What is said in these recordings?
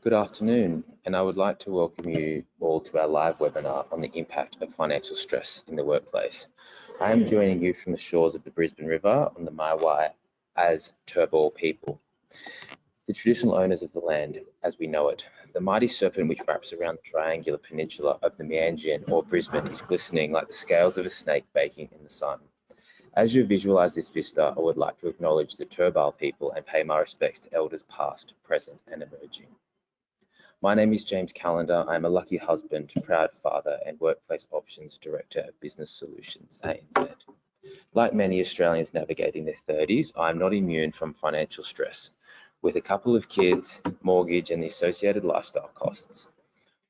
Good afternoon, and I would like to welcome you all to our live webinar on the impact of financial stress in the workplace. I am joining you from the shores of the Brisbane River on the Maiwai as Turrbal people, the traditional owners of the land as we know it. The mighty serpent which wraps around the triangular peninsula of the Meanjin or Brisbane is glistening like the scales of a snake baking in the sun. As you visualise this vista, I would like to acknowledge the Turrbal people and pay my respects to elders past, present and emerging. My name is James Callender. I am a lucky husband, proud father and Workplace Options Director of Business Solutions, ANZ. Like many Australians navigating their 30s, I am not immune from financial stress, with a couple of kids, mortgage and the associated lifestyle costs.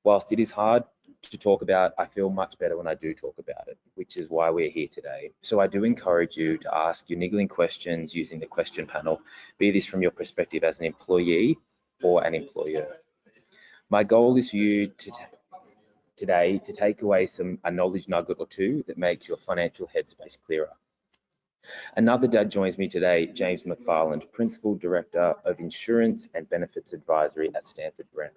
Whilst it is hard to talk about, I feel much better when I do talk about it, which is why we're here today. So I do encourage you to ask your niggling questions using the question panel, be this from your perspective as an employee or an employer. My goal is for you today to take away a knowledge nugget or two that makes your financial headspace clearer. Another dad joins me today, James McFarland, Principal Director of Insurance and Benefits Advisory at Stanford Brown.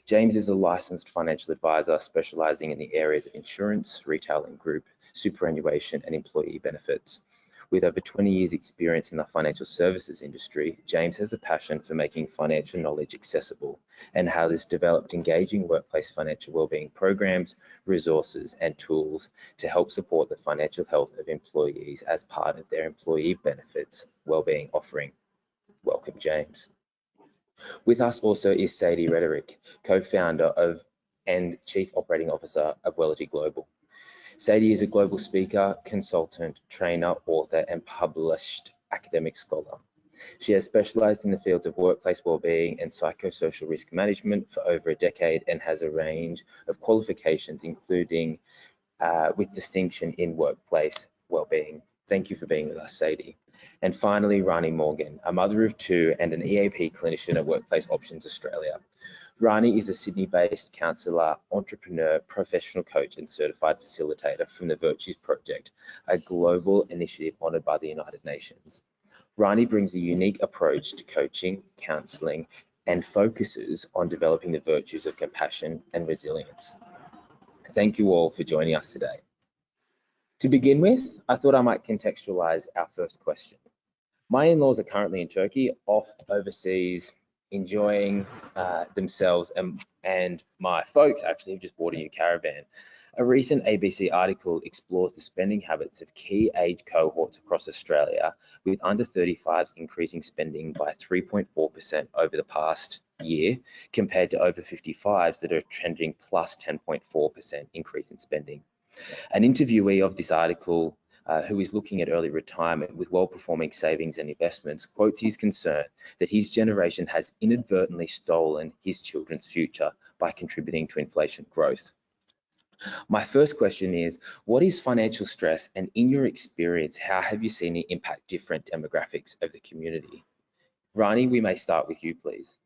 James is a licensed financial advisor specialising in the areas of insurance, retail and group, superannuation and employee benefits. With over 20 years experience in the financial services industry, James has a passion for making financial knowledge accessible and has developed engaging workplace financial wellbeing programs, resources and tools to help support the financial health of employees as part of their employee benefits wellbeing offering. Welcome, James. With us also is Sadie Rhetoric, co-founder of and Chief Operating Officer of Wellergy Global. Sadie is a global speaker, consultant, trainer, author, and published academic scholar. She has specialized in the fields of workplace wellbeing and psychosocial risk management for over a decade and has a range of qualifications, including with distinction in workplace wellbeing. Thank you for being with us, Sadie. And finally, Rani Morgan, a mother of two and an EAP clinician at Workplace Options Australia. Rani is a Sydney-based counsellor, entrepreneur, professional coach and certified facilitator from the Virtues Project, a global initiative honoured by the United Nations. Rani brings a unique approach to coaching, counselling and focuses on developing the virtues of compassion and resilience. Thank you all for joining us today. To begin with, I thought I might contextualise our first question. My in-laws are currently in Turkey, off overseas, enjoying themselves, and my folks actually have just bought a new caravan. A recent ABC article explores the spending habits of key age cohorts across Australia, with under 35s increasing spending by 3.4% over the past year, compared to over 55s that are trending plus 10.4% increase in spending. An interviewee of this article who is looking at early retirement with well-performing savings and investments, quotes his concern that his generation has inadvertently stolen his children's future by contributing to inflation growth. My first question is, what is financial stress, and in your experience, how have you seen it impact different demographics of the community? Rani, we may start with you, please.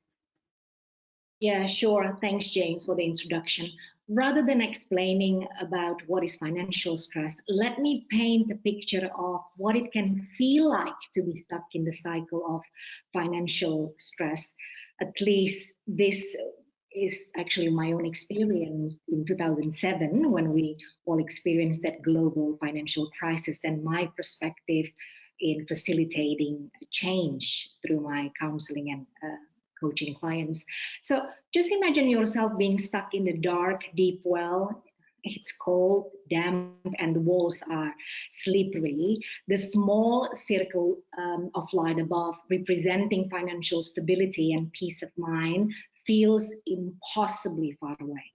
Yeah, sure. Thanks, James, for the introduction. Rather than explaining about what is financial stress, let me paint a picture of what it can feel like to be stuck in the cycle of financial stress. At least this is actually my own experience in 2007 when we all experienced that global financial crisis, and my perspective in facilitating change through my counseling and coaching clients. So just imagine yourself being stuck in the dark, deep well. It's cold, damp, and the walls are slippery. The small circle of light above, representing financial stability and peace of mind, feels impossibly far away.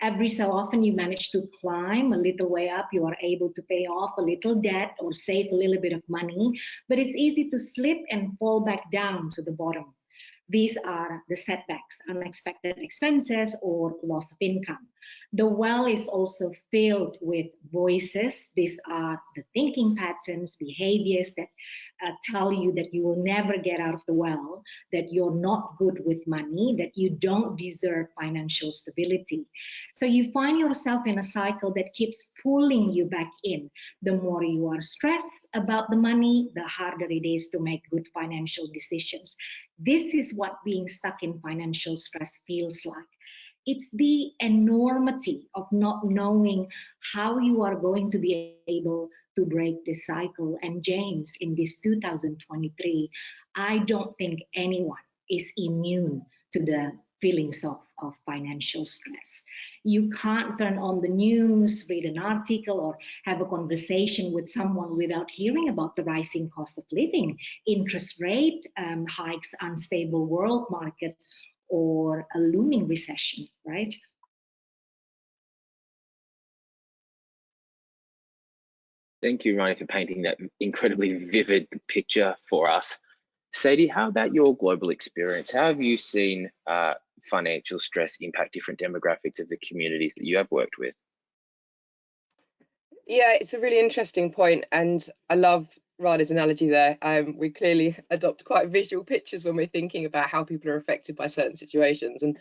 Every so often you manage to climb a little way up, you are able to pay off a little debt or save a little bit of money, but it's easy to slip and fall back down to the bottom. These are the setbacks, unexpected expenses, or loss of income. The well is also filled with voices. These are the thinking patterns, behaviors that tell you that you will never get out of the well, that you're not good with money, that you don't deserve financial stability. So you find yourself in a cycle that keeps pulling you back in. The more you are stressed about the money, the harder it is to make good financial decisions. This is what being stuck in financial stress feels like. It's the enormity of not knowing how you are going to be able to break this cycle. And James, in this 2023, I don't think anyone is immune to the feelings of financial stress. You can't turn on the news, read an article, or have a conversation with someone without hearing about the rising cost of living, interest rate hikes, unstable world markets, or a looming recession, right? Thank you, Rani, for painting that incredibly vivid picture for us. Sadie, how about your global experience? How have you seen financial stress impact different demographics of the communities that you have worked with? Yeah, it's a really interesting point, and I love Rani's analogy there. We clearly adopt quite visual pictures when we're thinking about how people are affected by certain situations. And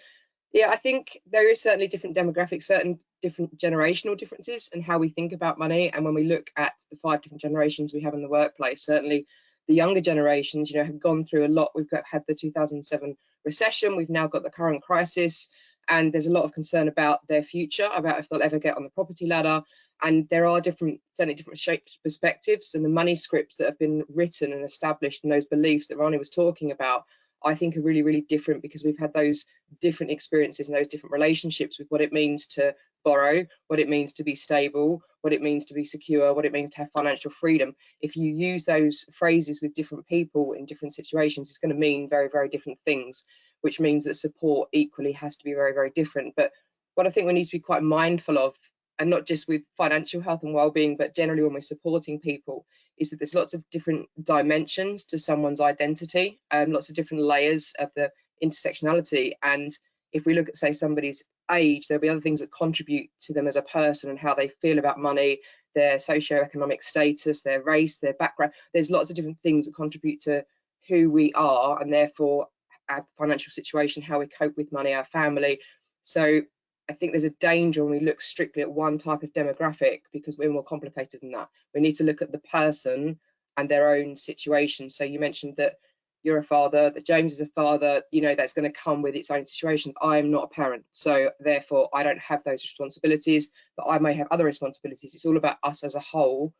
yeah, I think there is certainly different demographics, certain different generational differences in how we think about money. And when we look at the 5 different generations we have in the workplace, certainly the younger generations, you know, have gone through a lot. We've had the 2007 recession, we've now got the current crisis, and there's a lot of concern about their future, about if they'll ever get on the property ladder. And there are certainly different shaped perspectives, and the money scripts that have been written and established, and those beliefs that Rani was talking about, I think are really, really different, because we've had those different experiences and those different relationships with what it means to borrow, what it means to be stable, what it means to be secure, what it means to have financial freedom. If you use those phrases with different people in different situations, it's going to mean very, very different things, which means that support equally has to be very, very different. But what I think we need to be quite mindful of, and not just with financial health and well-being, but generally when we're supporting people, is that there's lots of different dimensions to someone's identity, lots of different layers of the intersectionality. And if we look at, say, somebody's age, there'll be other things that contribute to them as a person and how they feel about money, their socioeconomic status, their race, their background. There's lots of different things that contribute to who we are, and therefore our financial situation, how we cope with money, our family. So I think there's a danger when we look strictly at one type of demographic, because we're more complicated than that. We need to look at the person and their own situation. So you mentioned that you're a father, that James is a father, you know, that's going to come with its own situation. I am not a parent, so therefore I don't have those responsibilities, but I may have other responsibilities. It's all about us as a whole.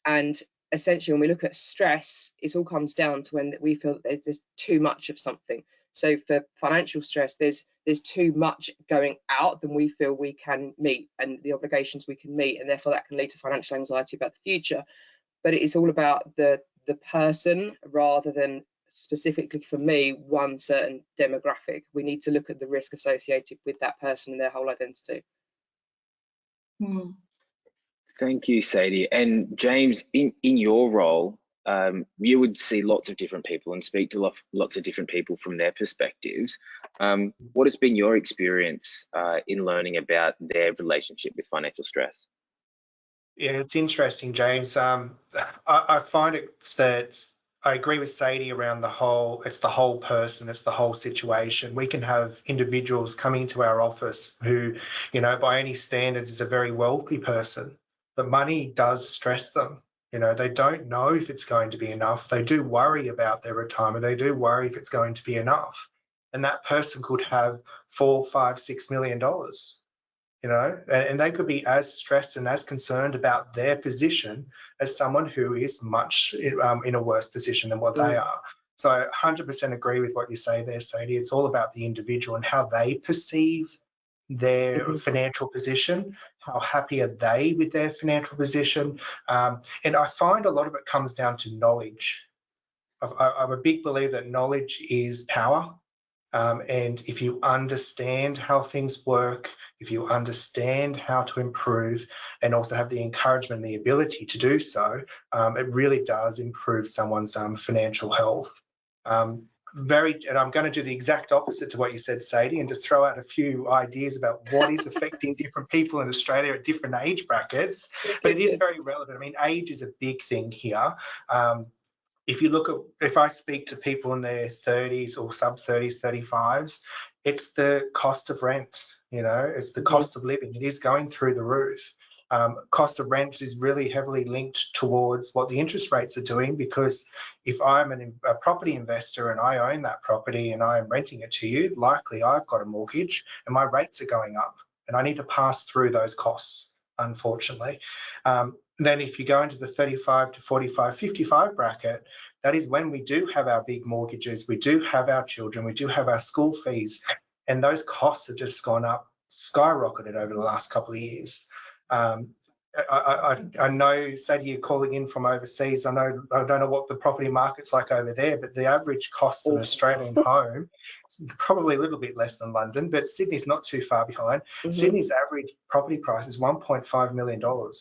And essentially, when we look at stress, it all comes down to when we feel that there's too much of something. So for financial stress, there's too much going out than we feel we can meet and the obligations we can meet, and therefore that can lead to financial anxiety about the future. But it's all about the person rather than specifically, for me, one certain demographic. We need to look at the risk associated with that person and their whole identity. Thank you, Sadie. And James, in your role, you would see lots of different people and speak to lots of different people from their perspectives. What has been your experience in learning about their relationship with financial stress? Yeah, it's interesting, James. I find it that I agree with Sadie around it's the whole person, it's the whole situation. We can have individuals coming to our office who, you know, by any standards is a very wealthy person, but money does stress them. You know, they don't know if it's going to be enough. They do worry about their retirement. They do worry if it's going to be enough. And that person could have $4, $5, $6 million. You know, and they could be as stressed and as concerned about their position as someone who is much in a worse position than what they are. So I 100% agree with what you say there, Sadie. It's all about the individual and how they perceive their financial position, how happy are they with their financial position. And I find a lot of it comes down to knowledge. I'm a big believer that knowledge is power. And if you understand how things work, if you understand how to improve and also have the encouragement and the ability to do so, it really does improve someone's financial health. And I'm going to do the exact opposite to what you said, Sadie, and just throw out a few ideas about what is affecting different people in Australia at different age brackets. But it is very relevant. I mean, age is a big thing here. If I speak to people in their 30s or sub 30s, 35s, it's the cost of rent, you know, it's the cost of living. It is going through the roof. Cost of rent is really heavily linked towards what the interest rates are doing, because if I'm a property investor and I own that property and I am renting it to you, likely I've got a mortgage and my rates are going up and I need to pass through those costs, unfortunately. Then if you go into the 35 to 45, 55 bracket, that is when we do have our big mortgages, we do have our children, we do have our school fees, and those costs have just gone up, skyrocketed over the last couple of years. I know, Sadie, you're calling in from overseas. I don't know what the property market's like over there, but the average cost of an Australian home is probably a little bit less than London, but Sydney's not too far behind. Sydney's average property price is $1.5 million. You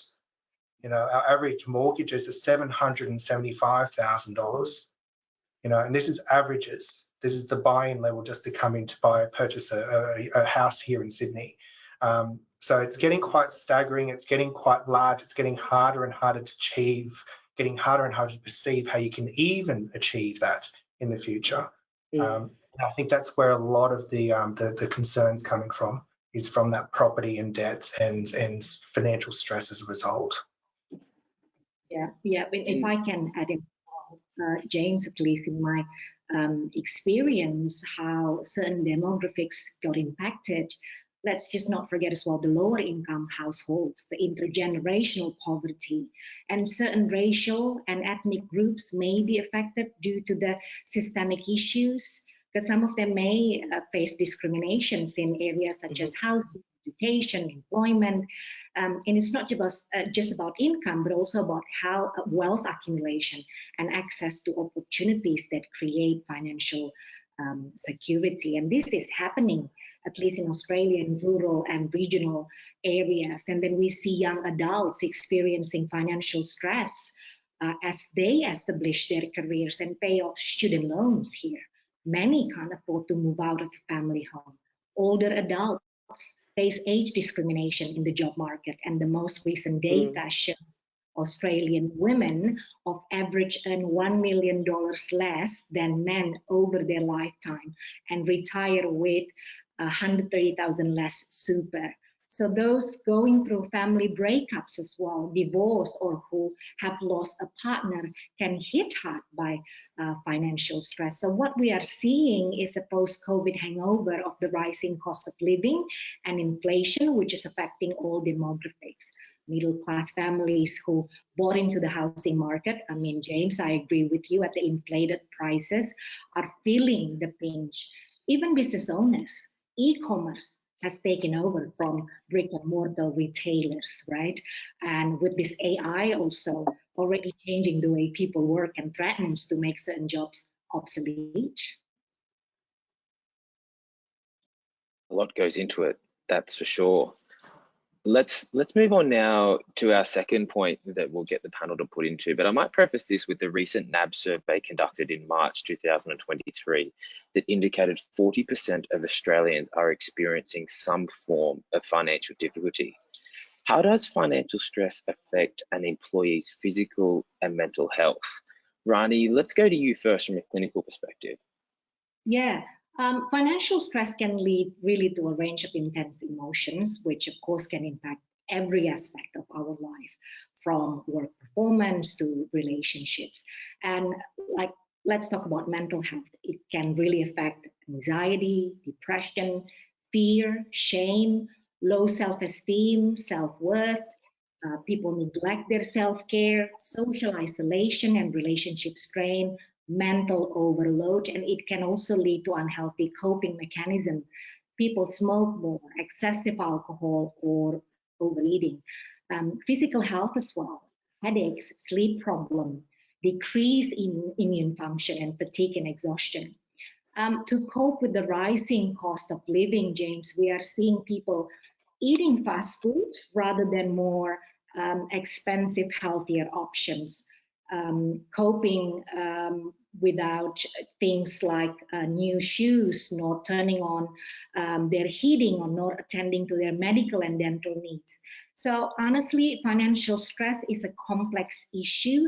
know, our average mortgages are $775,000. You know, and this is averages. This is the buy-in level just to come in to purchase a house here in Sydney. So it's getting quite staggering. It's getting quite large. It's getting harder and harder to achieve, getting harder and harder to perceive how you can even achieve that in the future. I think that's where a lot of the concerns coming from is from that property and debt and financial stress as a result. Yeah. If I can add in, James, at least in my experience, how certain demographics got impacted. Let's just not forget as well the lower income households, the intergenerational poverty, and certain racial and ethnic groups may be affected due to the systemic issues, because some of them may face discriminations in areas such as housing, education, employment. And it's not just about income, but also about how wealth accumulation and access to opportunities that create financial security. And this is happening, at least in Australia, in rural and regional areas. And then we see young adults experiencing financial stress as they establish their careers and pay off student loans here. Many can't afford to move out of the family home. Older adults face age discrimination in the job market, and the most recent data shows Australian women of average earn $1 million less than men over their lifetime and retire with 130,000 less super. So those going through family breakups as well, divorce, or who have lost a partner can hit hard by financial stress. So what we are seeing is a post-COVID hangover of the rising cost of living and inflation, which is affecting all demographics. Middle-class families who bought into the housing market, I mean, James, I agree with you, at the inflated prices, are feeling the pinch. Even business owners, e-commerce has taken over from brick and mortar retailers, right? And with this AI also already changing the way people work and threatens to make certain jobs obsolete. A lot goes into it, that's for sure. Let's move on now to our second point that we'll get the panel to put into, but I might preface this with the recent NAB survey conducted in March 2023 that indicated 40% of Australians are experiencing some form of financial difficulty. How does financial stress affect an employee's physical and mental health? Rani, let's go to you first from a clinical perspective. Yeah. Financial stress can lead really to a range of intense emotions, which of course can impact every aspect of our life, from work performance to relationships. And let's talk about mental health. It can really affect anxiety, depression, fear, shame, low self-esteem, self-worth. People neglect their self-care, social isolation and relationship strain, mental overload, and it can also lead to unhealthy coping mechanism. People smoke more, excessive alcohol, or overeating. Physical health as well, headaches, sleep problem, decrease in immune function, and fatigue and exhaustion. To cope with the rising cost of living, James, we are seeing people eating fast food rather than more expensive, healthier options. Coping without things like new shoes, not turning on their heating, or not attending to their medical and dental needs. So honestly, financial stress is a complex issue.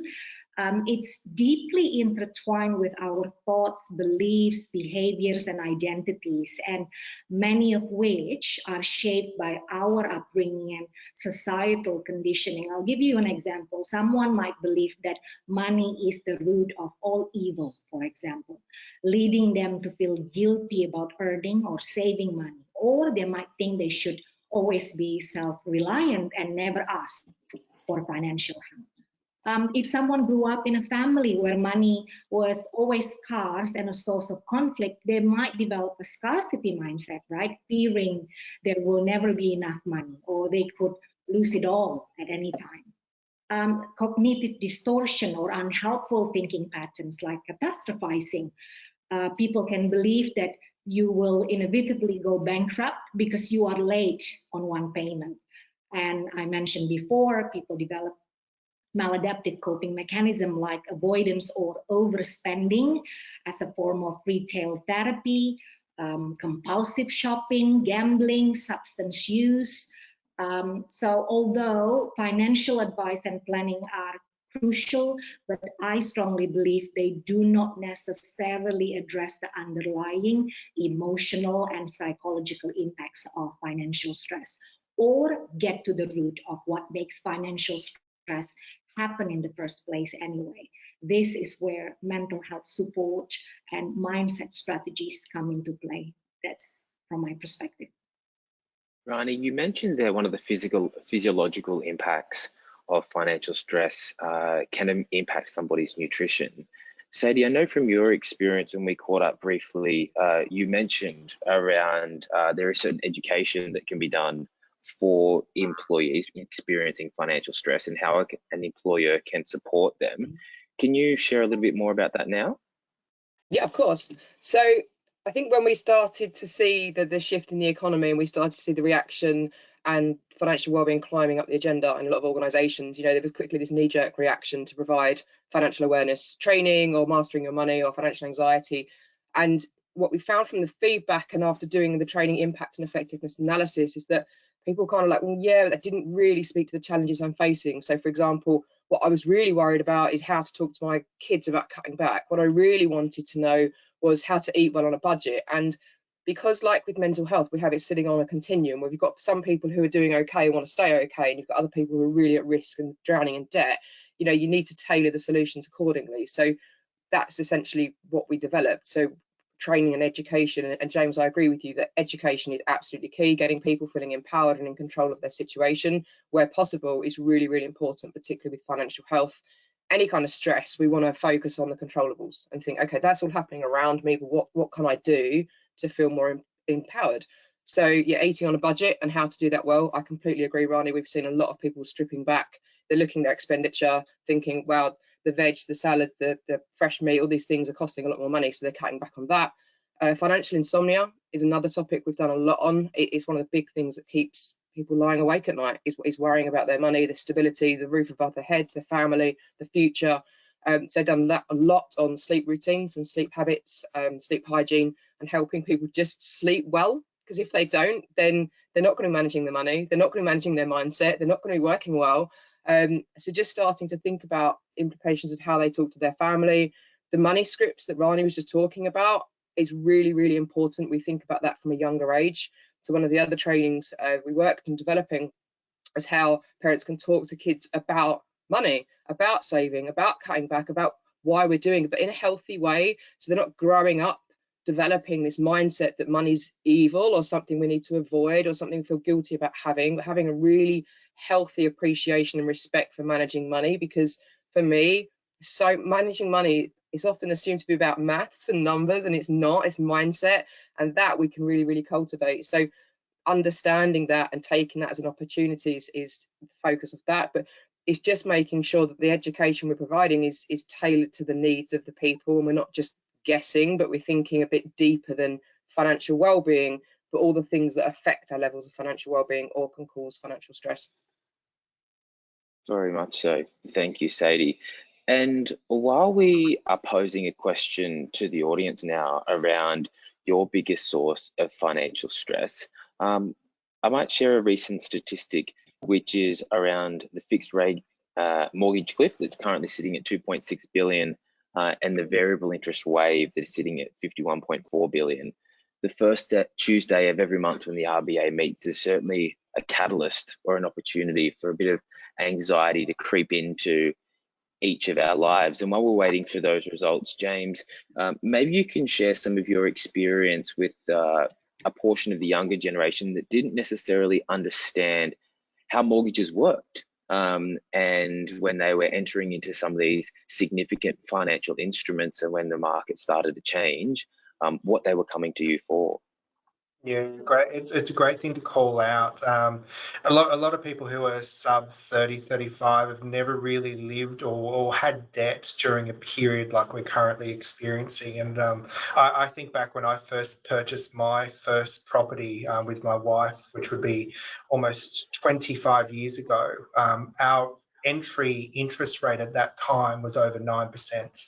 It's deeply intertwined with our thoughts, beliefs, behaviors, and identities, and many of which are shaped by our upbringing and societal conditioning. I'll give you an example. Someone might believe that money is the root of all evil, for example, leading them to feel guilty about earning or saving money. Or they might think they should always be self-reliant and never ask for financial help. If someone grew up in a family where money was always scarce and a source of conflict, they might develop a scarcity mindset, right? Fearing there will never be enough money or they could lose it all at any time. Cognitive distortion or unhelpful thinking patterns like catastrophizing. People can believe that you will inevitably go bankrupt because you are late on one payment. And I mentioned before, people develop maladaptive coping mechanism like avoidance or overspending as a form of retail therapy, compulsive shopping, gambling, substance use. So although financial advice and planning are crucial, but I strongly believe they do not necessarily address the underlying emotional and psychological impacts of financial stress or get to the root of what makes financial stress happen in the first place anyway. This is where mental health support and mindset strategies come into play. That's from my perspective. Rani, you mentioned there one of the physiological impacts of financial stress can impact somebody's nutrition. Sadie, I know from your experience, and we caught up briefly, you mentioned around there is certain education that can be done for employees experiencing financial stress and how an employer can support them. Can you share a little bit more about that now? Yeah, of course. So I think when we started to see the shift in the economy and we started to see the reaction and financial wellbeing climbing up the agenda in a lot of organisations, there was quickly this knee-jerk reaction to provide financial awareness training or mastering your money or financial anxiety. And what we found from the feedback and after doing the training impact and effectiveness analysis is that people kind of like, well, yeah, that didn't really speak to the challenges I'm facing. So for example, what I was really worried about is how to talk to my kids about cutting back. What I really wanted to know was how to eat well on a budget. And because like with mental health, we have it sitting on a continuum where we've got some people who are doing okay, want to stay okay, and you've got other people who are really at risk and drowning in debt, you need to tailor the solutions accordingly. So that's essentially what we developed. So training and education, and James, I agree with you that education is absolutely key. Getting people feeling empowered and in control of their situation where possible is really, really important, particularly with financial health. Any kind of stress, we want to focus on the controllables and think, okay, that's all happening around me, but what can I do to feel more empowered? So yeah, eating on a budget and how to do that well, I completely agree, Rani. We've seen a lot of people stripping back. They're looking at their expenditure, thinking, wow, the veg, the salad, the fresh meat, all these things are costing a lot more money, so they're cutting back on that. Financial insomnia is another topic we've done a lot on. It's one of the big things that keeps people lying awake at night, is worrying about their money, the stability, the roof above their heads, their family, the future. So I've done that a lot on sleep routines and sleep habits, sleep hygiene, and helping people just sleep well. Because if they don't, then they're not going to be managing the money, they're not going to be managing their mindset, they're not going to be working well. So just starting to think about implications of how they talk to their family. The money scripts that Rani was just talking about is really, really important. We think about that from a younger age. So one of the other trainings we worked on developing is how parents can talk to kids about money, about saving, about cutting back, about why we're doing it, but in a healthy way. So they're not growing up developing this mindset that money's evil or something we need to avoid or something we feel guilty about having, but having a really healthy appreciation and respect for managing money. Because for me, so managing money is often assumed to be about maths and numbers, and it's not. It's mindset, and that we can really, really cultivate. So understanding that and taking that as an opportunity is the focus of that. But it's just making sure that the education we're providing is tailored to the needs of the people, and we're not just guessing, but we're thinking a bit deeper than financial well-being, but all the things that affect our levels of financial well-being or can cause financial stress. Very much so. Thank you, Sadie. And while we are posing a question to the audience now around your biggest source of financial stress, I might share a recent statistic which is around the fixed rate mortgage cliff that's currently sitting at 2.6 billion, and the variable interest wave that is sitting at 51.4 billion. The first Tuesday of every month when the RBA meets is certainly a catalyst or an opportunity for a bit of anxiety to creep into each of our lives. And while we're waiting for those results, James, maybe you can share some of your experience with a portion of the younger generation that didn't necessarily understand how mortgages worked. And when they were entering into some of these significant financial instruments and when the market started to change, what they were coming to you for. Yeah, great. It's a great thing to call out. A lot of people who are sub 30, 35 have never really lived or had debt during a period like we're currently experiencing. And I think back when I first purchased my first property with my wife, which would be almost 25 years ago, our entry interest rate at that time was over 9%.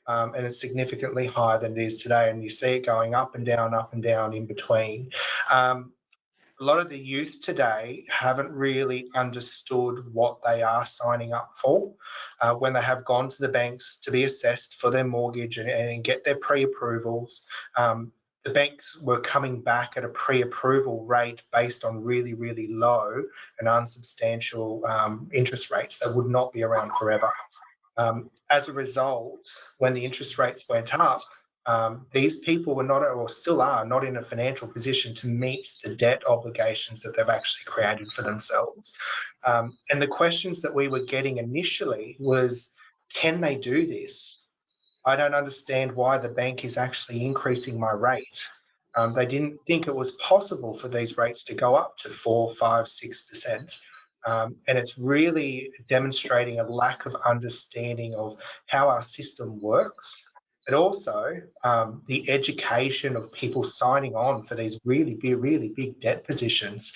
And it's significantly higher than it is today. And you see it going up and down in between. A lot of the youth today haven't really understood what they are signing up for when they have gone to the banks to be assessed for their mortgage and get their pre-approvals. The banks were coming back at a pre-approval rate based on really, really low and unsubstantial interest rates that would not be around forever. As a result, when the interest rates went up, these people were not, or still are, not in a financial position to meet the debt obligations that they've actually created for themselves. And the questions that we were getting initially was, can they do this? I don't understand why the bank is actually increasing my rate. They didn't think it was possible for these rates to go up to 4, 5, 6%. And it's really demonstrating a lack of understanding of how our system works, but also the education of people signing on for these really big debt positions.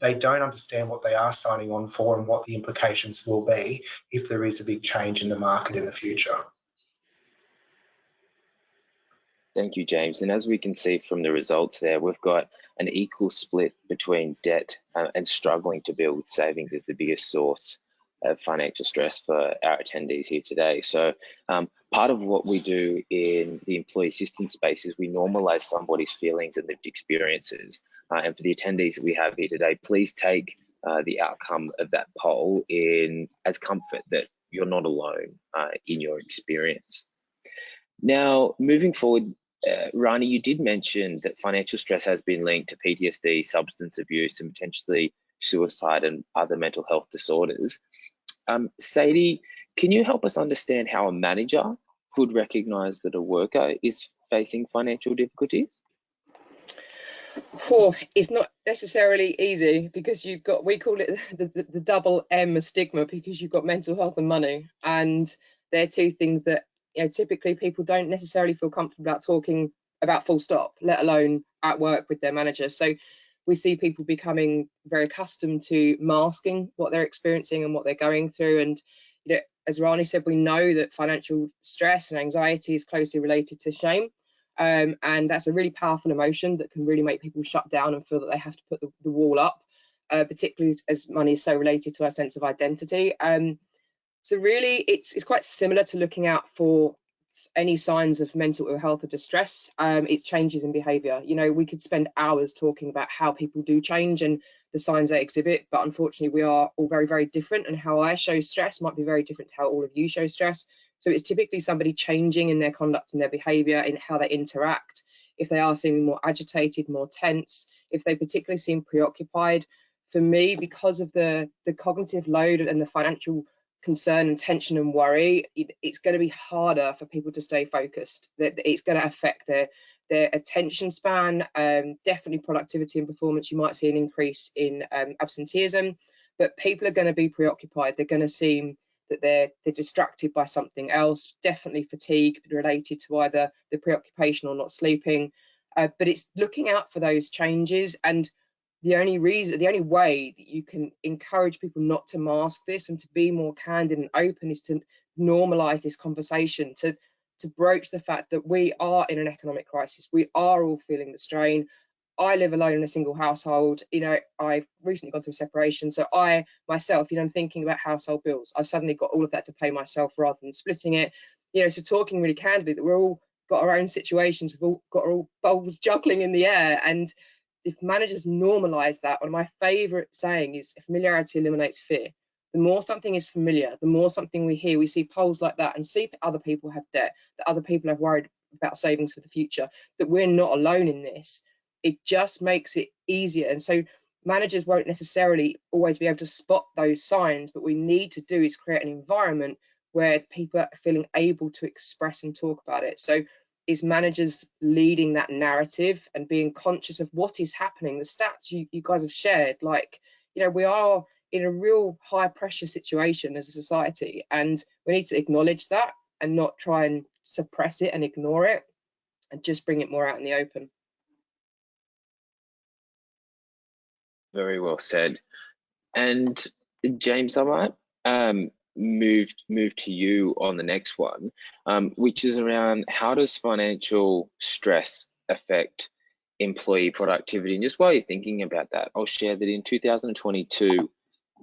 They don't understand what they are signing on for and what the implications will be if there is a big change in the market in the future. Thank you, James. And as we can see from the results there, we've got an equal split between debt and struggling to build savings as the biggest source of financial stress for our attendees here today. So part of what we do in the employee assistance space is we normalise somebody's feelings and lived experiences. And for the attendees that we have here today, please take the outcome of that poll as comfort that you're not alone in your experience. Now, moving forward, Rani, you did mention that financial stress has been linked to PTSD, substance abuse, and potentially suicide and other mental health disorders. Sadie, can you help us understand how a manager could recognise that a worker is facing financial difficulties? Oh, it's not necessarily easy because you've got, we call it the double M stigma, because you've got mental health and money, and they're two things that, you know, typically people don't necessarily feel comfortable about talking about, full stop, let alone at work with their manager. So we see people becoming very accustomed to masking what they're experiencing and what they're going through. And, you know, as Rani said, we know that financial stress and anxiety is closely related to shame. And that's a really powerful emotion that can really make people shut down and feel that they have to put the wall up, particularly as money is so related to our sense of identity. So really, it's quite similar to looking out for any signs of mental ill health or distress. It's changes in behaviour. You know, we could spend hours talking about how people do change and the signs they exhibit, but unfortunately, we are all very, very different, and how I show stress might be very different to how all of you show stress. So it's typically somebody changing in their conduct and their behaviour, in how they interact. If they are seeming more agitated, more tense, if they particularly seem preoccupied. For me, because of the cognitive load and the financial concern and tension and worry, it's going to be harder for people to stay focused. That it's going to affect their attention span, definitely productivity and performance. You might see an increase in absenteeism, but people are going to be preoccupied. They're going to seem that they're distracted by something else, definitely fatigue related to either the preoccupation or not sleeping. But it's looking out for those changes, and the only way that you can encourage people not to mask this and to be more candid and open is to normalise this conversation, to broach the fact that we are in an economic crisis. We are all feeling the strain. I live alone in a single household. You know, I've recently gone through a separation, so I myself, you know, I'm thinking about household bills. I've suddenly got all of that to pay myself rather than splitting it. You know, so talking really candidly that we're all got our own situations, we've all got our all balls juggling in the air, and if managers normalize that, one of my favorite saying is familiarity eliminates fear. The more something is familiar, the more something we hear, we see polls like that and see other people have debt, that other people have worried about savings for the future, that we're not alone in this. It just makes it easier. And so managers won't necessarily always be able to spot those signs, but what we need to do is create an environment where people are feeling able to express and talk about it. So is managers leading that narrative and being conscious of what is happening. The stats you guys have shared, like, you know, we are in a real high pressure situation as a society, and we need to acknowledge that and not try and suppress it and ignore it, and just bring it more out in the open. Very well said. And James, I might move to you on the next one, which is around how does financial stress affect employee productivity? And just while you're thinking about that, I'll share that in 2022,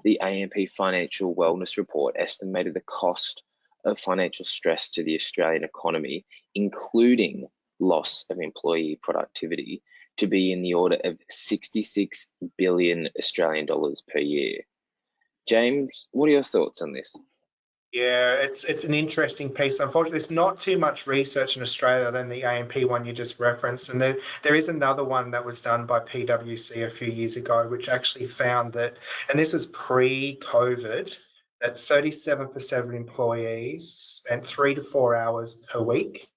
the AMP Financial Wellness Report estimated the cost of financial stress to the Australian economy, including loss of employee productivity, to be in the order of 66 billion Australian dollars per year. James, what are your thoughts on this? Yeah, it's an interesting piece. Unfortunately, there's not too much research in Australia than the AMP one you just referenced. And there is another one that was done by PwC a few years ago, which actually found that, and this was pre-COVID, that 37% of employees spent 3 to 4 hours per week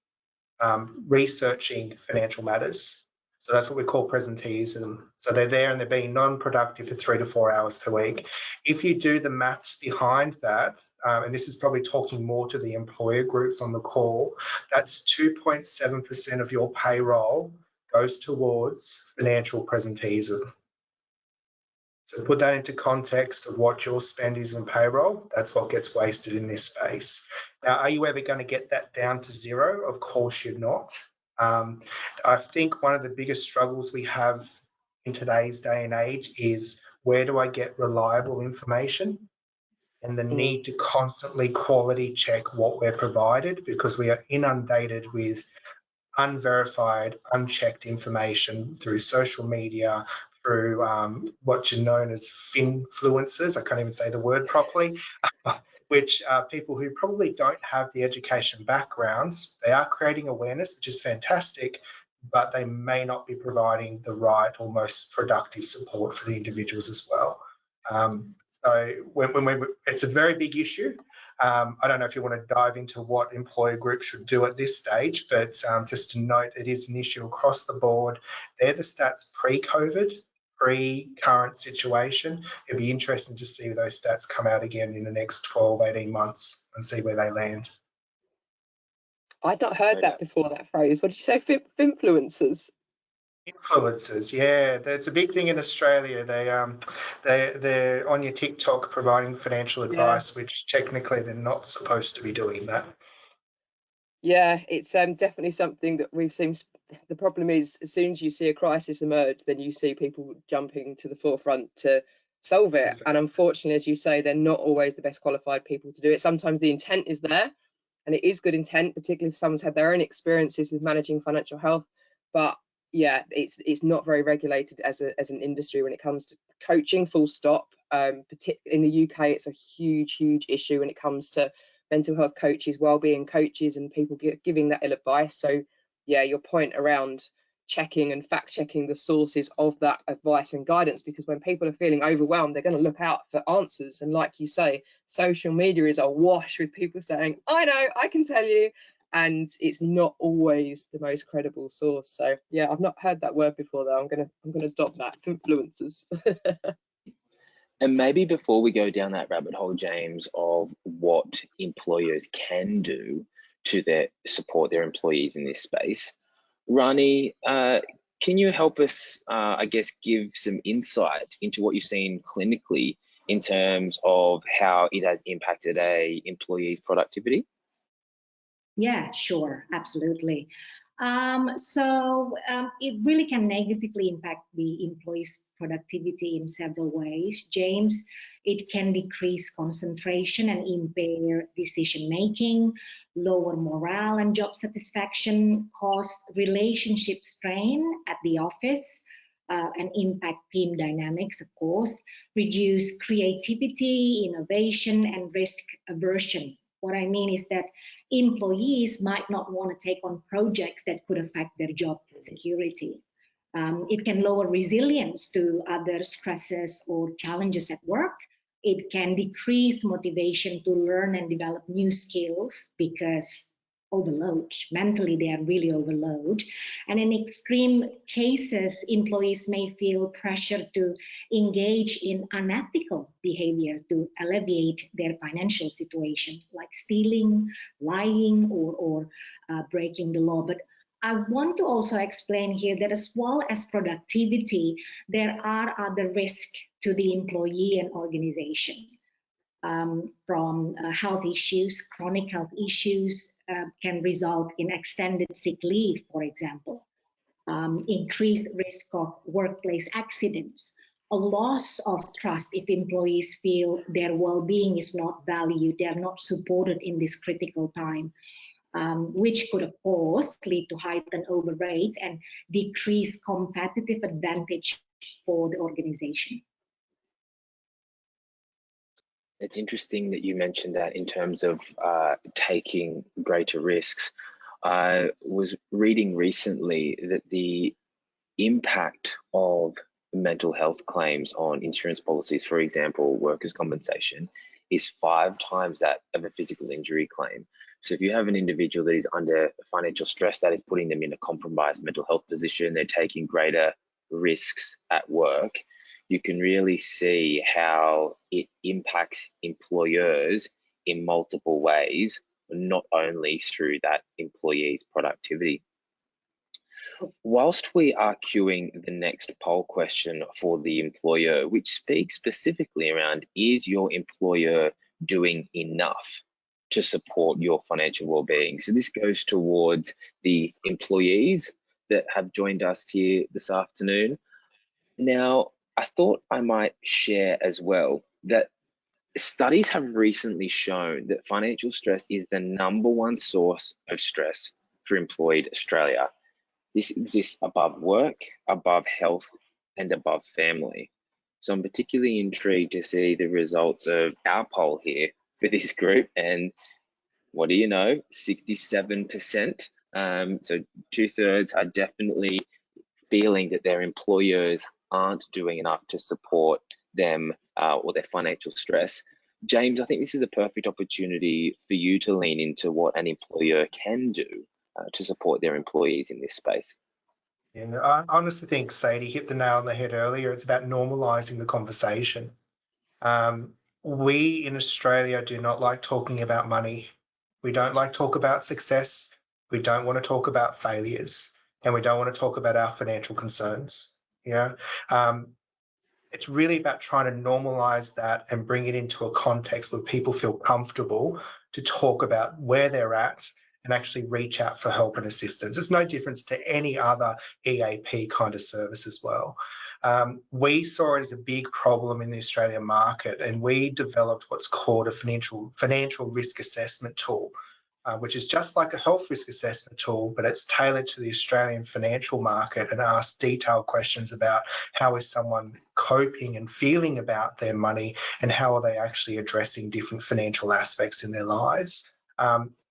researching financial matters. So that's what we call presenteeism. So they're there and they're being non-productive for 3 to 4 hours per week. If you do the maths behind that, and this is probably talking more to the employer groups on the call, that's 2.7% of your payroll goes towards financial presenteeism. So put that into context of what your spend is in payroll, that's what gets wasted in this space. Now, are you ever going to get that down to zero? Of course you're not. I think one of the biggest struggles we have in today's day and age is, where do I get reliable information? And the need to constantly quality check what we're provided, because we are inundated with unverified, unchecked information through social media, through what are known as finfluencers. I can't even say the word properly, which are people who probably don't have the education backgrounds. They are creating awareness, which is fantastic, but they may not be providing the right or most productive support for the individuals as well. So it's a very big issue. I don't know if you want to dive into what employer groups should do at this stage, but just to note, it is an issue across the board. They're the stats pre-COVID, pre-current situation. It'd be interesting to see those stats come out again in the next 12, 18 months and see where they land. I'd not heard that before, that phrase. What did you say, finfluencers? Influencers, yeah, that's a big thing in Australia. They're on your TikTok providing financial advice, which technically they're not supposed to be doing that. Yeah, it's definitely something that we've seen. The problem is, as soon as you see a crisis emerge, then you see people jumping to the forefront to solve it. And unfortunately, as you say, they're not always the best qualified people to do it. Sometimes the intent is there, and it is good intent, particularly if someone's had their own experiences with managing financial health. But yeah, it's not very regulated as an industry when it comes to coaching, full stop. In the UK, it's a huge issue when it comes to mental health coaches, wellbeing coaches, and people giving that ill advice. So yeah, your point around checking and fact checking the sources of that advice and guidance, because when people are feeling overwhelmed, they're going to look out for answers. And like you say, social media is awash with people saying, I know, I can tell you, and it's not always the most credible source. So yeah, I've not heard that word before though. I'm gonna adopt that, influencers. And maybe before we go down that rabbit hole, James, of what employers can do to support their employees in this space, Rani, can you help us, I guess, give some insight into what you've seen clinically in terms of how it has impacted a employee's productivity? Yeah, sure, absolutely. It really can negatively impact the employee's productivity in several ways. James, it can decrease concentration and impair decision making, lower morale and job satisfaction, cause relationship strain at the office, and impact team dynamics, of course, reduce creativity, innovation, and risk aversion. What I mean is that employees might not want to take on projects that could affect their job security. It can lower resilience to other stresses or challenges at work. It can decrease motivation to learn and develop new skills because overload. Mentally, they are really overload. And in extreme cases, employees may feel pressure to engage in unethical behavior to alleviate their financial situation, like stealing, lying, or breaking the law. But I want to also explain here that as well as productivity, there are other risks to the employee and organization. From health issues, chronic health issues can result in extended sick leave, for example, increased risk of workplace accidents, a loss of trust if employees feel their well-being is not valued, they are not supported in this critical time, which could, of course, lead to heightened over rates and decrease competitive advantage for the organization. It's interesting that you mentioned that in terms of taking greater risks. I was reading recently that the impact of mental health claims on insurance policies, for example, workers' compensation, is 5 times that of a physical injury claim. So if you have an individual that is under financial stress, that is putting them in a compromised mental health position, they're taking greater risks at work, you can really see how it impacts employers in multiple ways, not only through that employee's productivity. Whilst we are queuing the next poll question for the employer, which speaks specifically around, is your employer doing enough to support your financial well-being? So this goes towards the employees that have joined us here this afternoon. Now, I thought I might share as well that studies have recently shown that financial stress is the #1 source of stress for employed Australia. This exists above work, above health, and above family. So I'm particularly intrigued to see the results of our poll here for this group. And what do you know? 67%. So 2/3 are definitely feeling that their employers aren't doing enough to support them or their financial stress. James, I think this is a perfect opportunity for you to lean into what an employer can do to support their employees in this space. And I honestly think Sadie hit the nail on the head earlier. It's about normalising the conversation. We in Australia do not like talking about money. We don't like talk about success. We don't want to talk about failures, and we don't want to talk about our financial concerns. Yeah. It's really about trying to normalise that and bring it into a context where people feel comfortable to talk about where they're at and actually reach out for help and assistance. It's no difference to any other EAP kind of service as well. We saw it as a big problem in the Australian market, and we developed what's called a financial risk assessment tool, which is just like a health risk assessment tool, but it's tailored to the Australian financial market and asks detailed questions about how is someone coping and feeling about their money, and how are they actually addressing different financial aspects in their lives.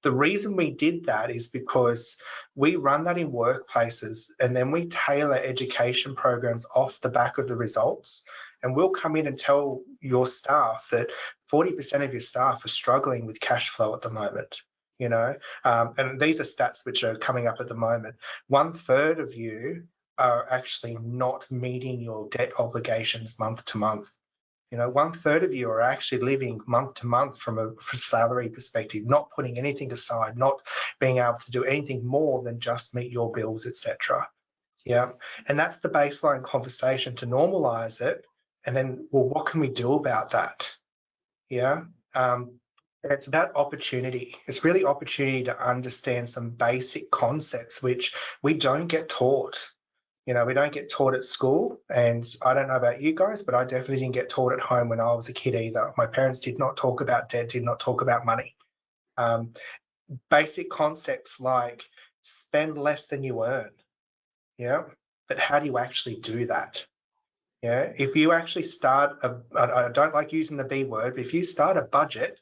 The reason we did that is because we run that in workplaces, and then we tailor education programs off the back of the results. And we'll come in and tell your staff that 40% of your staff are struggling with cash flow at the moment. You know, and these are stats which are coming up at the moment. 1/3 of you are actually not meeting your debt obligations month to month. You know, 1/3 of you are actually living month to month from a salary perspective, not putting anything aside, not being able to do anything more than just meet your bills, etc. Yeah, and that's the baseline conversation to normalise it. And then, well, what can we do about that? Yeah. And it's about opportunity. It's really opportunity to understand some basic concepts which we don't get taught. You know, we don't get taught at school, and I don't know about you guys, but I definitely didn't get taught at home when I was a kid either. My parents did not talk about debt, did not talk about money. Basic concepts like spend less than you earn. Yeah, but how do you actually do that? Yeah, if you actually start I don't like using the B word, but if you start a budget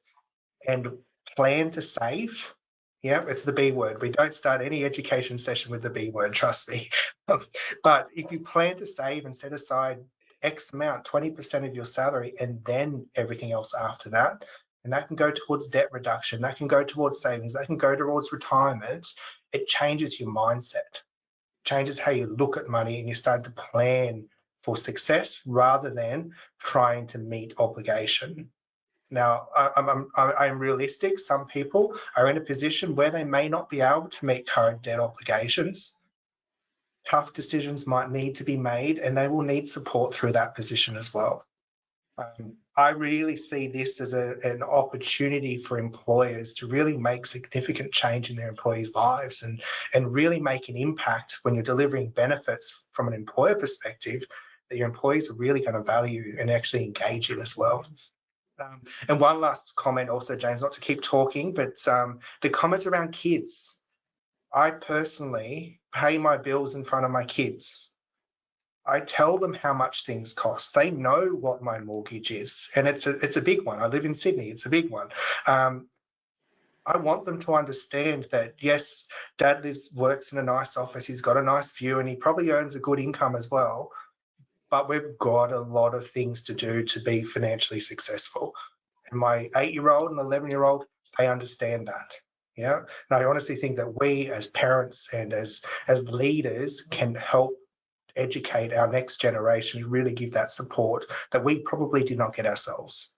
and plan to save, yeah, it's the B word. We don't start any education session with the B word, trust me. But if you plan to save and set aside X amount, 20% of your salary, and then everything else after that, and that can go towards debt reduction, that can go towards savings, that can go towards retirement, it changes your mindset, changes how you look at money, and you start to plan for success rather than trying to meet obligation. Now, I'm realistic. Some people are in a position where they may not be able to meet current debt obligations. Tough decisions might need to be made, and they will need support through that position as well. I really see this as an opportunity for employers to really make significant change in their employees' lives and really make an impact when you're delivering benefits from an employer perspective that your employees are really going to value and actually engage in as well. And one last comment also, James, not to keep talking, but the comments around kids. I personally pay my bills in front of my kids. I tell them how much things cost. They know what my mortgage is, and it's a big one. I live in Sydney. It's a big one. I want them to understand that, yes, Dad works in a nice office. He's got a nice view, and he probably earns a good income as well. But we've got a lot of things to do to be financially successful. And my 8-year-old and 11-year-old, they understand that. Yeah. And I honestly think that we as parents and as leaders can help educate our next generation, really give that support that we probably did not get ourselves.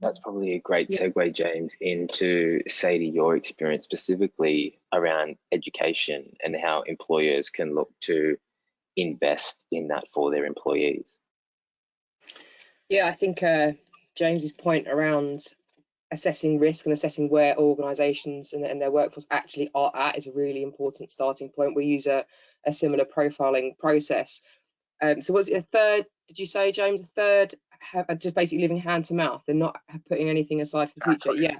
That's probably a great segue, James, into Sadie, your experience specifically around education and how employers can look to invest in that for their employees. Yeah, I think James's point around assessing risk and assessing where organisations and their workforce actually are at is a really important starting point. We use a similar profiling process. So was it a third, did you say, James, a third have just basically living hand to mouth and not putting anything aside for the future? Yeah,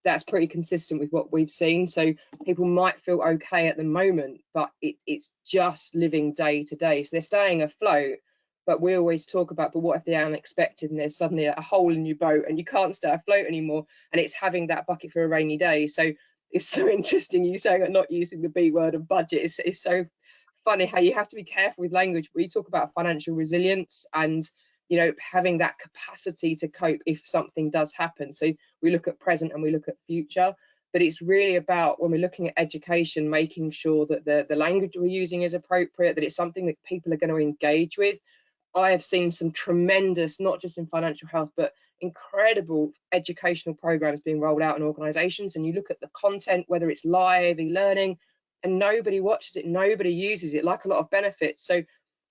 that's pretty consistent with what we've seen. So people might feel okay at the moment, but it's just living day to day. So they're staying afloat, but we always talk about, but what if the unexpected and there's suddenly a hole in your boat and you can't stay afloat anymore? And it's having that bucket for a rainy day. So it's so interesting you saying that not using the B word of budget. It's so funny how you have to be careful with language. We talk about financial resilience and, you know, having that capacity to cope if something does happen. So we look at present and we look at future, but it's really about, when we're looking at education, making sure that the language we're using is appropriate, that it's something that people are going to engage with. I have seen some tremendous, not just in financial health, but incredible educational programs being rolled out in organisations, and you look at the content, whether it's live, e-learning, and nobody watches it, nobody uses it, like a lot of benefits. So,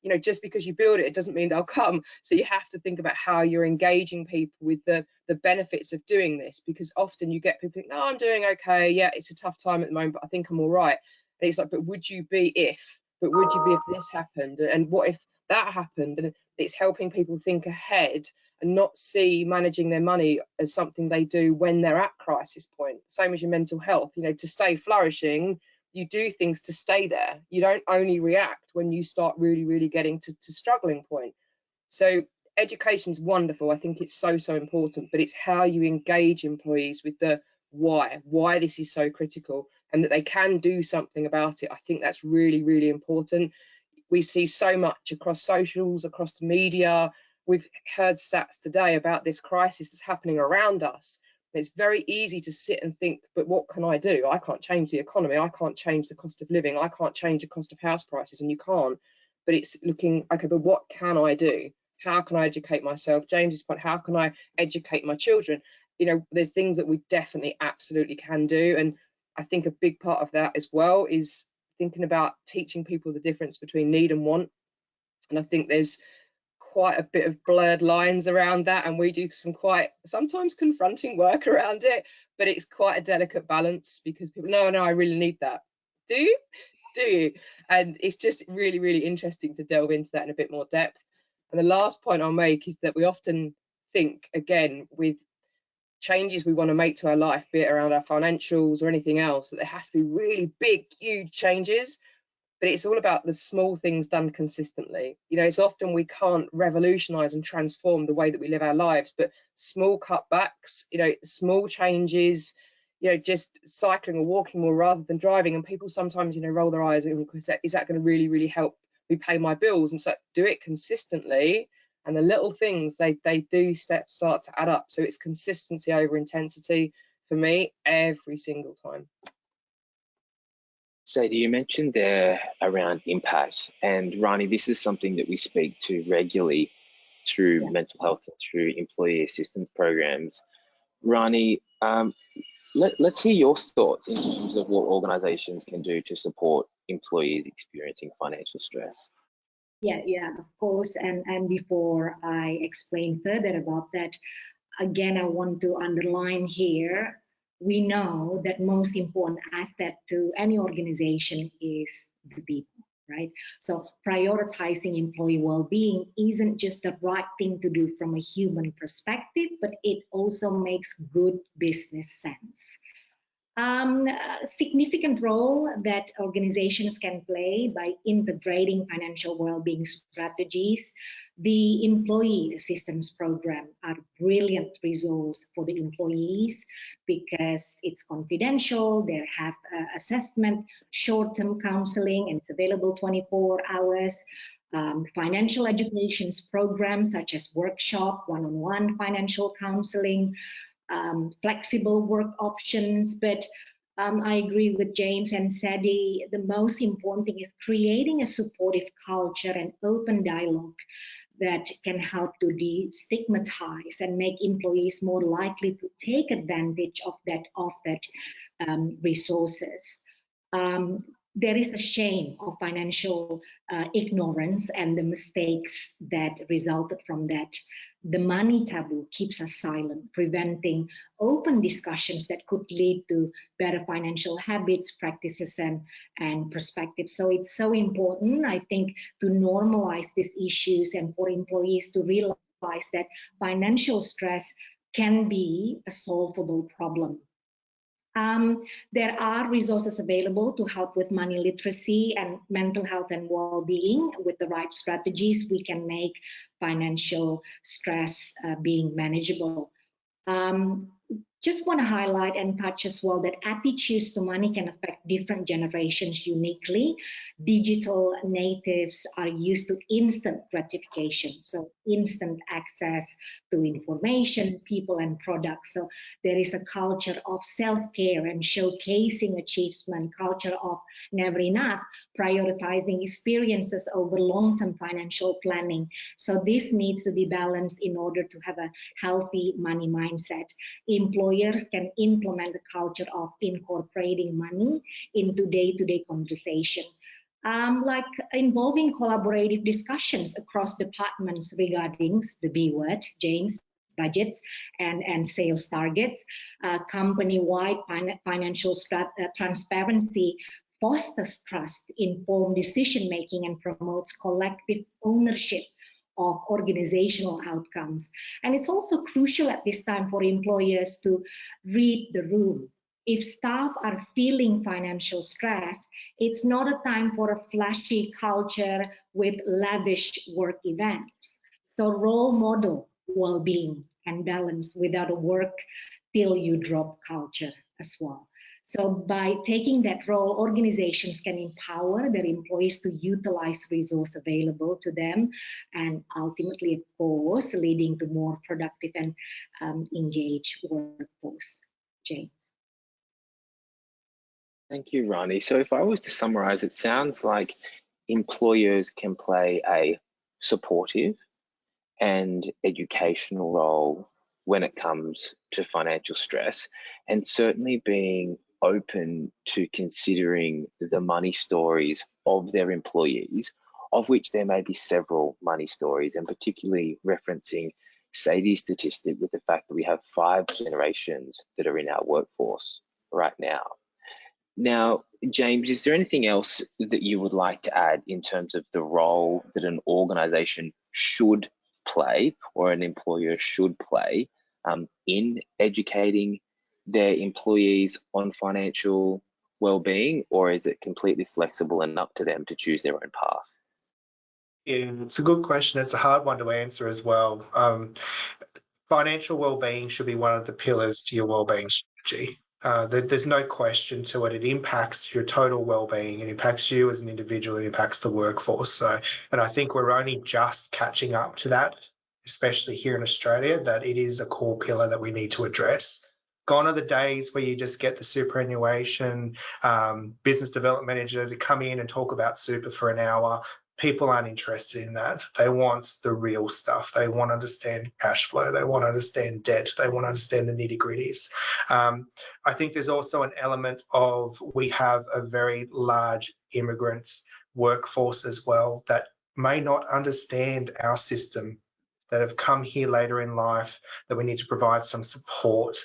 you know, just because you build it, it doesn't mean they'll come. So you have to think about how you're engaging people with the benefits of doing this, because often you get people think, no, I'm doing okay. Yeah, it's a tough time at the moment, but I think I'm all right. And it's like, but would you be if? But would you be if this happened? And what if that happened? And it's helping people think ahead and not see managing their money as something they do when they're at crisis point. Same as your mental health, you know, to stay flourishing, you do things to stay there. You don't only react when you start really, really getting to struggling point. So education is wonderful. I think it's so important, but it's how you engage employees with the why this is so critical and that they can do something about it. I think that's really, really important. We see so much across socials, across the media. We've heard stats today about this crisis that's happening around us. It's very easy to sit and think, but what can I do? I can't change the economy. I can't change the cost of living. I can't change the cost of house prices, and you can't. But it's looking, okay, but what can I do? How can I educate myself? James's point, how can I educate my children? You know, there's things that we definitely absolutely can do. And I think a big part of that as well is thinking about teaching people the difference between need and want. And I think there's quite a bit of blurred lines around that, and we do some quite sometimes confronting work around it, but it's quite a delicate balance because people, no, I really need that. Do you? Do you? And it's just really, really interesting to delve into that in a bit more depth. And the last point I'll make is that we often think, again, with changes we want to make to our life, be it around our financials or anything else, that they have to be really big, huge changes. But it's all about the small things done consistently. You know, it's often we can't revolutionize and transform the way that we live our lives, but small cutbacks, you know, small changes, you know, just cycling or walking more rather than driving. And people sometimes, you know, roll their eyes and say, is that going to really, really help me pay my bills? And so do it consistently. And the little things, they do start to add up. So it's consistency over intensity for me every single time. Sadie, you mentioned there around impact, and Rani, this is something that we speak to regularly through mental health and through employee assistance programs. Rani, let's hear your thoughts in terms of what organisations can do to support employees experiencing financial stress. Yeah, of course. And before I explain further about that, again, I want to underline here, we know that most important asset to any organization is the people, right? So prioritizing employee well-being isn't just the right thing to do from a human perspective, but it also makes good business sense. A significant role that organizations can play by integrating financial well-being strategies. The employee assistance program are a brilliant resource for the employees because it's confidential. They have assessment, short-term counseling, and it's available 24 hours. Financial education programs such as workshop, one-on-one financial counseling, flexible work options. But I agree with James and Sadie, the most important thing is creating a supportive culture and open dialogue that can help to destigmatize and make employees more likely to take advantage of that resources. There is a shame of financial ignorance and the mistakes that resulted from that. The money taboo keeps us silent, preventing open discussions that could lead to better financial habits, practices, and perspectives. So it's so important, I think, to normalize these issues and for employees to realize that financial stress can be a solvable problem. There are resources available to help with money literacy and mental health and well-being. With the right strategies, we can make financial stress being manageable. Just want to highlight and touch as well that attitudes to money can affect different generations uniquely. Digital natives are used to instant gratification, so instant access to information, people, and products. So there is a culture of self-care and showcasing achievement, culture of never enough, prioritizing experiences over long-term financial planning. So this needs to be balanced in order to have a healthy money mindset. Employers can implement the culture of incorporating money into day-to-day conversation, like involving collaborative discussions across departments regarding the B word, James, budgets and sales targets. Company-wide financial transparency fosters trust, informed decision-making, and promotes collective ownership of organizational outcomes. And it's also crucial at this time for employers to read the room. If staff are feeling financial stress, it's not a time for a flashy culture with lavish work events. So role model well-being and balance without a work till you drop culture as well. So by taking that role, organizations can empower their employees to utilize resources available to them, and ultimately, of course, leading to more productive and engaged workforce. James. Thank you, Rani. So if I was to summarize, it sounds like employers can play a supportive and educational role when it comes to financial stress, and certainly being open to considering the money stories of their employees of which there may be several money stories, and particularly referencing Sadie's statistic with the fact that we have 5 generations that are in our workforce right now. Now, James, is there anything else that you would like to add in terms of the role that an organisation should play or an employer should play in educating their employees on financial well-being, or is it completely flexible and up to them to choose their own path? Yeah, it's a good question. It's a hard one to answer as well. Financial well-being should be one of the pillars to your well-being strategy. There's no question to it. It impacts your total well-being. It impacts you as an individual. It impacts the workforce. And I think we're only just catching up to that, especially here in Australia, that it is a core pillar that we need to address. Gone are the days where you just get the superannuation business development manager to come in and talk about super for an hour. People aren't interested in that. They want the real stuff. They want to understand cash flow. They want to understand debt. They want to understand the nitty-gritties. I think there's also an element of we have a very large immigrant workforce as well that may not understand our system, that have come here later in life, that we need to provide some support,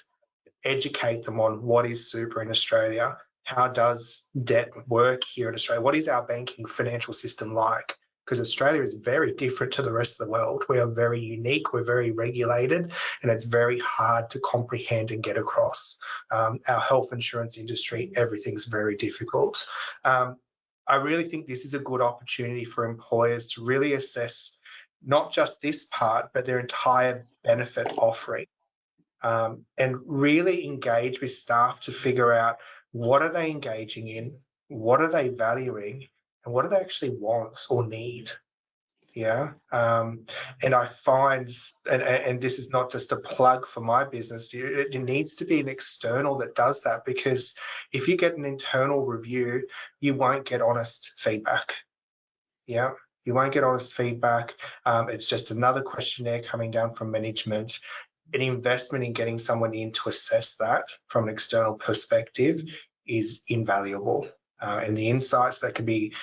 educate them on what is super in Australia. How does debt work here in Australia? What is our banking financial system like? Because Australia is very different to the rest of the world. We are very unique, we're very regulated, and it's very hard to comprehend and get across. Our health insurance industry, everything's very difficult. I really think this is a good opportunity for employers to really assess not just this part, but their entire benefit offering. And really engage with staff to figure out what are they engaging in, what are they valuing, and what do they actually want or need. Yeah. And I find, and this is not just a plug for my business, it needs to be an external that does that, because if you get an internal review, you won't get honest feedback. Yeah. You won't get honest feedback. It's just another questionnaire coming down from management. An investment in getting someone in to assess that from an external perspective is invaluable. And the insights that can be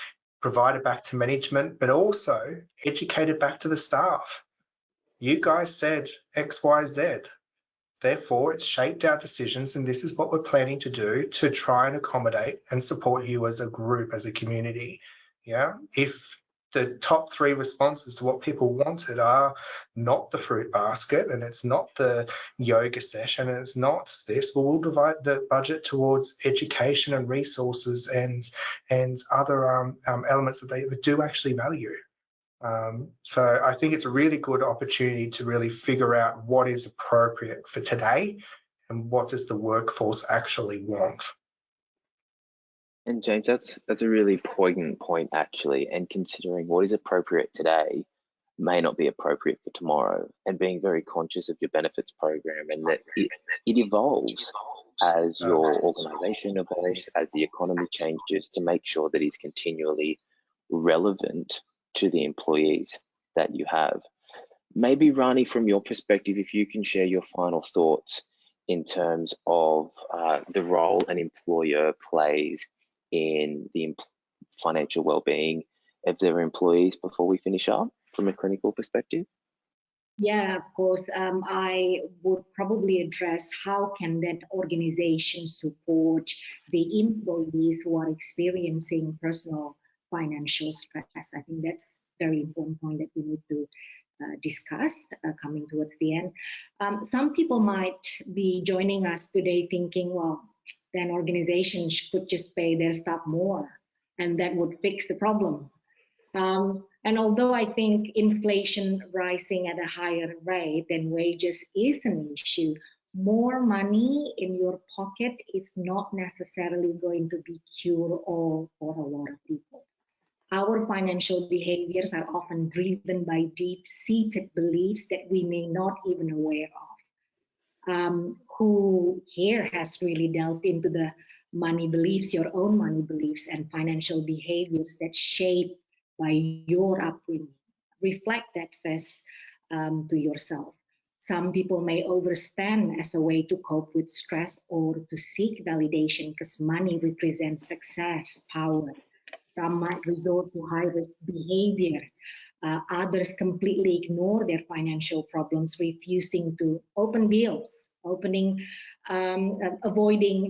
provided back to management, but also educated back to the staff. You guys said X, Y, Z. Therefore, it's shaped our decisions, and this is what we're planning to do to try and accommodate and support you as a group, as a community. Yeah. If the top 3 responses to what people wanted are not the fruit basket, and it's not the yoga session, and it's not this, well, we'll divide the budget towards education and resources and other elements that they do actually value. So I think it's a really good opportunity to really figure out what is appropriate for today and what does the workforce actually want. And James, that's a really poignant point, actually. And considering what is appropriate today may not be appropriate for tomorrow, and being very conscious of your benefits program, and that it evolves as your organisation evolves, as the economy changes, to make sure that it's continually relevant to the employees that you have. Maybe, Rani, from your perspective, if you can share your final thoughts in terms of the role an employer plays in the financial well-being of their employees before we finish up from a clinical perspective? Yeah, of course. I would probably address how can that organization support the employees who are experiencing personal financial stress. I think that's a very important point that we need to discuss coming towards the end. Some people might be joining us today thinking, well, then organizations could just pay their staff more and that would fix the problem. And although I think inflation rising at a higher rate than wages is an issue, more money in your pocket is not necessarily going to be cure-all for a lot of people. Our financial behaviors are often driven by deep-seated beliefs that we may not even aware of. Who here has really delved into the money beliefs, your own money beliefs and financial behaviors that shape by your upbringing? Reflect that first to yourself. Some people may overspend as a way to cope with stress or to seek validation because money represents success, power. Some might resort to high-risk behavior. Others completely ignore their financial problems, refusing to open bills, avoiding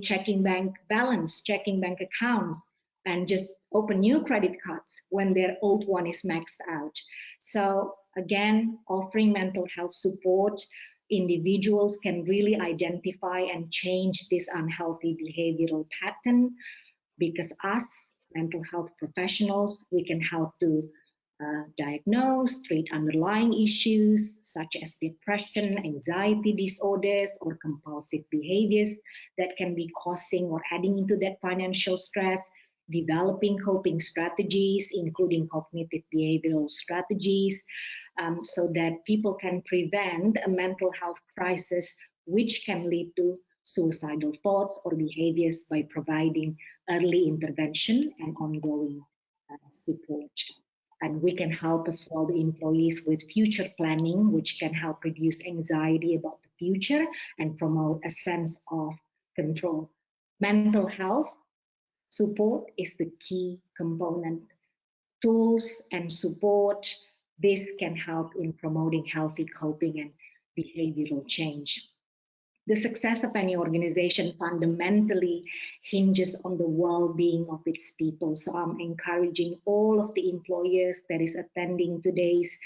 checking bank balance, checking bank accounts, and just open new credit cards when their old one is maxed out. So again, offering mental health support, individuals can really identify and change this unhealthy behavioral pattern, because us mental health professionals, we can help to diagnose, treat underlying issues such as depression, anxiety disorders, or compulsive behaviors that can be causing or adding into that financial stress, developing coping strategies, including cognitive behavioral strategies, so that people can prevent a mental health crisis which can lead to suicidal thoughts or behaviors by providing early intervention and ongoing support. And we can help as well the employees with future planning, which can help reduce anxiety about the future and promote a sense of control. Mental health support is the key component. Tools and support, this can help in promoting healthy coping and behavioral change. The success of any organization fundamentally hinges on the well-being of its people. So I'm encouraging all of the employers that is attending today's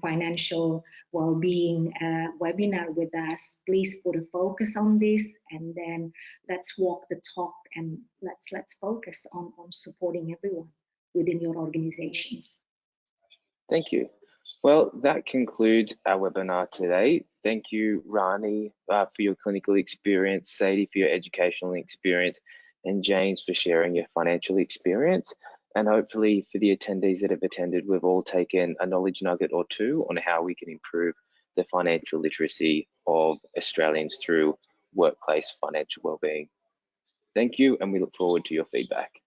financial well-being webinar with us, please put a focus on this, and then let's walk the talk, and let's focus on supporting everyone within your organizations. Thank you. Well, that concludes our webinar today. Thank you, Rani, for your clinical experience, Sadie for your educational experience, and James for sharing your financial experience. And hopefully for the attendees that have attended, we've all taken a knowledge nugget or two on how we can improve the financial literacy of Australians through workplace financial wellbeing. Thank you, and we look forward to your feedback.